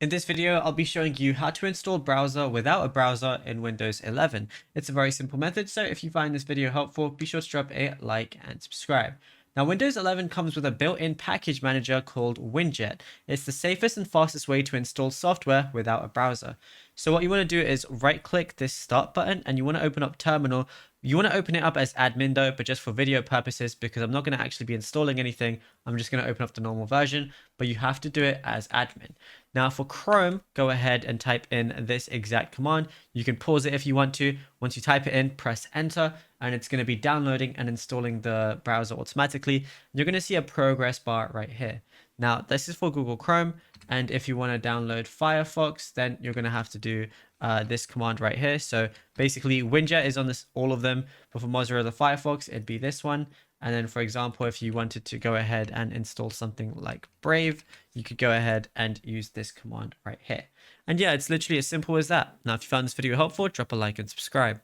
In this video, I'll be showing you how to install Browser without a browser in Windows 11. It's a very simple method, so if you find this video helpful, be sure to drop a like and subscribe. Now, Windows 11 comes with a built-in package manager called Winjet. It's the safest and fastest way to install software without a browser. So what you want to do is right-click this Start button, and you want to open up Terminal. You want to open it up as admin though, but just for video purposes, because I'm not going to actually be installing anything. I'm just going to open up the normal version, but you have to do it as admin. Now for Chrome, go ahead and type in this exact command. You can pause it if you want to. Once you type it in, press enter, and it's going to be downloading and installing the browser automatically. You're going to see a progress bar right here. Now this is for Google Chrome, and if you want to download Firefox, then you're going to have to do this command right here. So basically Winjet is on all of them, but for Mozilla Firefox, it'd be this one. And then, for example, if you wanted to go ahead and install something like Brave, you could go ahead and use this command right here. And yeah, it's literally as simple as that. Now, if you found this video helpful, drop a like and subscribe.